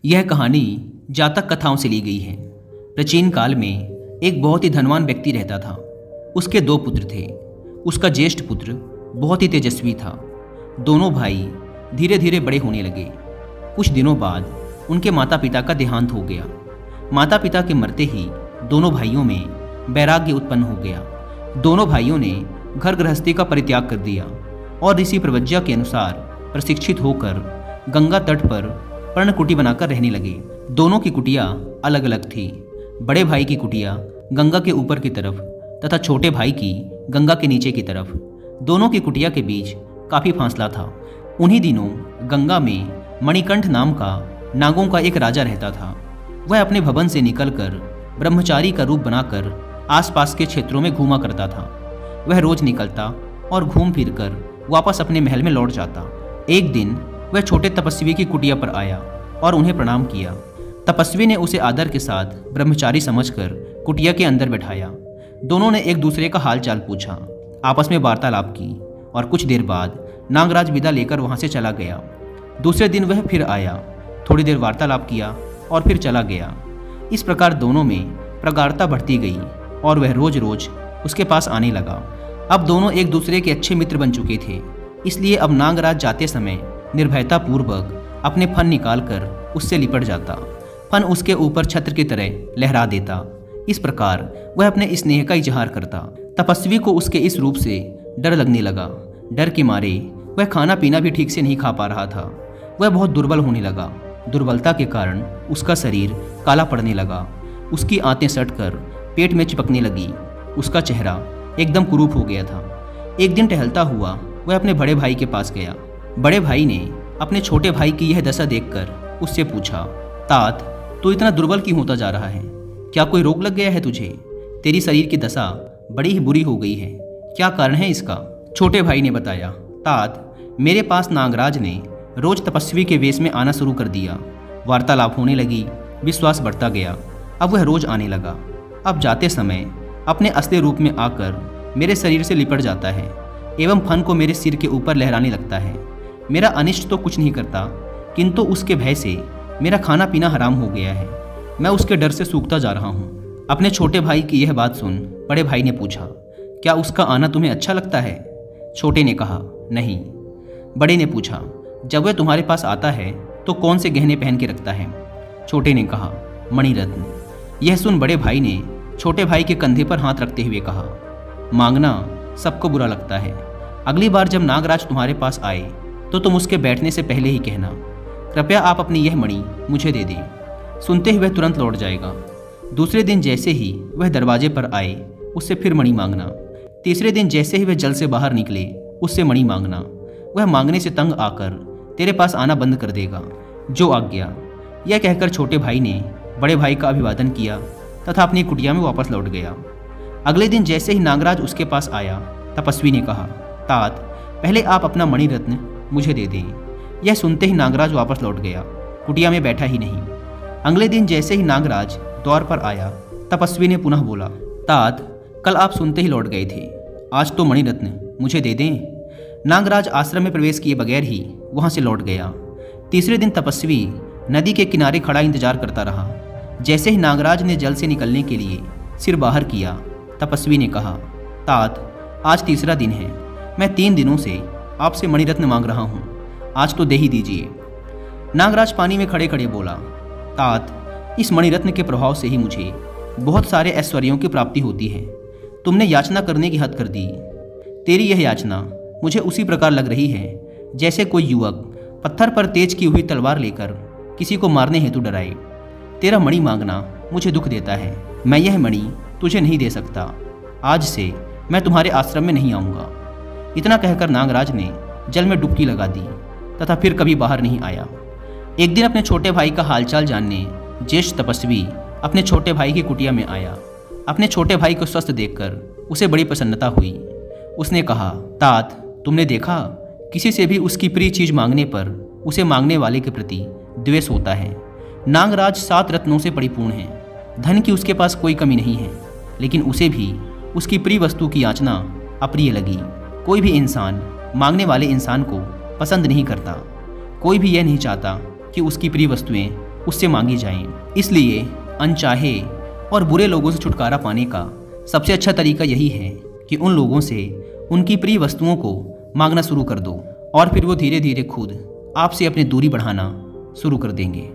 यह कहानी जातक कथाओं से ली गई है। प्राचीन काल में एक बहुत ही धनवान व्यक्ति रहता था। उसके दो पुत्र थे। उसका ज्येष्ठ पुत्र बहुत ही तेजस्वी था। दोनों भाई धीरे धीरे बड़े होने लगे। कुछ दिनों बाद उनके माता पिता का देहांत हो गया। माता पिता के मरते ही दोनों भाइयों में वैराग्य उत्पन्न हो गया। दोनों भाइयों ने घर गृहस्थी का परित्याग कर दिया और ऋषि प्रवज्या के अनुसार प्रशिक्षित होकर गंगा तट पर पर्णकुटी बनाकर रहने लगे। दोनों की कुटिया अलग अलग थी। बड़े भाई की कुटिया गंगा के ऊपर की तरफ तथा छोटे भाई की गंगा के नीचे की तरफ। दोनों की कुटिया के बीच काफी फासला था। उन्हीं दिनों गंगा में मणिकंठ नाम का नागों का एक राजा रहता था। वह अपने भवन से निकलकर ब्रह्मचारी का रूप बनाकर आसपास के क्षेत्रों में घूमा करता था। वह रोज निकलता और घूम फिर कर वापस अपने महल में लौट जाता। एक दिन वह छोटे तपस्वी की कुटिया पर आया और उन्हें प्रणाम किया। तपस्वी ने उसे आदर के साथ ब्रह्मचारी समझकर कुटिया के अंदर बैठाया। दोनों ने एक दूसरे का हालचाल पूछा, आपस में वार्तालाप की और कुछ देर बाद नागराज विदा लेकर वहां से चला गया। दूसरे दिन वह फिर आया, थोड़ी देर वार्तालाप किया और फिर चला गया। इस प्रकार दोनों में प्रगाढ़ता बढ़ती गई और वह रोज रोज उसके पास आने लगा। अब दोनों एक दूसरे के अच्छे मित्र बन चुके थे। इसलिए अब नागराज जाते समय निर्भयता पूर्वक अपने फन निकालकर उससे लिपट जाता। फन उसके ऊपर छत्र की तरह लहरा देता। इस प्रकार वह अपने स्नेह का इजहार करता। तपस्वी को उसके इस रूप से डर लगने लगा। डर के मारे वह खाना पीना भी ठीक से नहीं खा पा रहा था। वह बहुत दुर्बल होने लगा। दुर्बलता के कारण उसका शरीर काला पड़ने लगा। उसकी आंतें सटकर पेट में चिपकने लगी। उसका चेहरा एकदम कुरूप हो गया था। एक दिन टहलता हुआ वह अपने बड़े भाई के पास गया। बड़े भाई ने अपने छोटे भाई की यह दशा देखकर उससे पूछा, तात, तू इतना दुर्बल क्यों होता जा रहा है? क्या कोई रोग लग गया है तुझे? तेरी शरीर की दशा बड़ी ही बुरी हो गई है। क्या कारण है इसका? छोटे भाई ने बताया, तात, मेरे पास नागराज ने रोज तपस्वी के वेश में आना शुरू कर दिया। वार्तालाप होने लगी, विश्वास बढ़ता गया। अब वह रोज आने लगा। अब जाते समय अपने असली रूप में आकर मेरे शरीर से लिपट जाता है एवं फन को मेरे सिर के ऊपर लहराने लगता है। मेरा अनिष्ट तो कुछ नहीं करता, किंतु उसके भय से मेरा खाना पीना हराम हो गया है। मैं उसके डर से सूखता जा रहा हूँ। अपने छोटे भाई की यह बात सुन बड़े भाई ने पूछा, क्या उसका आना तुम्हें अच्छा लगता है? छोटे ने कहा, नहीं। बड़े ने पूछा, जब वह तुम्हारे पास आता है तो कौन से गहने पहन के रखता है? छोटे ने कहा, मणिरत्न। यह सुन बड़े भाई ने छोटे भाई के कंधे पर हाथ रखते हुए कहा, मांगना सबको बुरा लगता है। अगली बार जब नागराज तुम्हारे पास आए तो तुम उसके बैठने से पहले ही कहना, कृपया आप अपनी यह मणि मुझे दे दें। सुनते ही वह तुरंत लौट जाएगा। दूसरे दिन जैसे ही वह दरवाजे पर आए उससे फिर मणि मांगना। तीसरे दिन जैसे ही वह जल से बाहर निकले उससे मणि मांगना। वह मांगने से तंग आकर तेरे पास आना बंद कर देगा। जो आज्ञा। यह कहकर छोटे भाई ने बड़े भाई का अभिवादन किया तथा अपनी कुटिया में वापस लौट गया। अगले दिन जैसे ही नागराज उसके पास आया, तपस्वी ने कहा, तात, पहले आप अपना मणिरत्न मुझे दे दें। यह सुनते ही नागराज वापस लौट गया, कुटिया में बैठा ही नहीं। अगले दिन जैसे ही नागराज द्वार पर आया, तपस्वी ने पुनः बोला, तात, कल आप सुनते ही लौट गए थे, आज तो मणिरत्न मुझे दे दें। नागराज आश्रम में प्रवेश किए बगैर ही वहां से लौट गया। तीसरे दिन तपस्वी नदी के किनारे खड़ा इंतजार करता रहा। जैसे ही नागराज ने जल से निकलने के लिए सिर बाहर किया, तपस्वी ने कहा, तात, आज तीसरा दिन है। मैं 3 दिनों से आपसे मणिरत्न मांग रहा हूँ, आज तो दे ही दीजिए। नागराज पानी में खड़े खड़े बोला, तात, इस मणिरत्न के प्रभाव से ही मुझे बहुत सारे ऐश्वर्यों की प्राप्ति होती है। तुमने याचना करने की हद कर दी। तेरी यह याचना मुझे उसी प्रकार लग रही है जैसे कोई युवक पत्थर पर तेज की हुई तलवार लेकर किसी को मारने हेतु डराए। तेरा मणि मांगना मुझे दुख देता है। मैं यह मणि तुझे नहीं दे सकता। आज से मैं तुम्हारे आश्रम में नहीं आऊँगा। इतना कहकर नागराज ने जल में डुबकी लगा दी तथा फिर कभी बाहर नहीं आया। एक दिन अपने छोटे भाई का हालचाल जानने ज्येष्ठ तपस्वी अपने छोटे भाई की कुटिया में आया। अपने छोटे भाई को स्वस्थ देखकर उसे बड़ी प्रसन्नता हुई। उसने कहा, तात, तुमने देखा, किसी से भी उसकी प्रिय चीज मांगने पर उसे मांगने वाले के प्रति द्वेष होता है। नागराज 7 रत्नों से परिपूर्ण है। धन की उसके पास कोई कमी नहीं है, लेकिन उसे भी उसकी प्रिय वस्तु की याचना अप्रिय लगी। कोई भी इंसान मांगने वाले इंसान को पसंद नहीं करता। कोई भी यह नहीं चाहता कि उसकी प्रिय वस्तुएं उससे मांगी जाएं। इसलिए अनचाहे और बुरे लोगों से छुटकारा पाने का सबसे अच्छा तरीका यही है कि उन लोगों से उनकी प्रिय वस्तुओं को मांगना शुरू कर दो और फिर वो धीरे धीरे खुद आपसे अपनी दूरी बढ़ाना शुरू कर देंगे।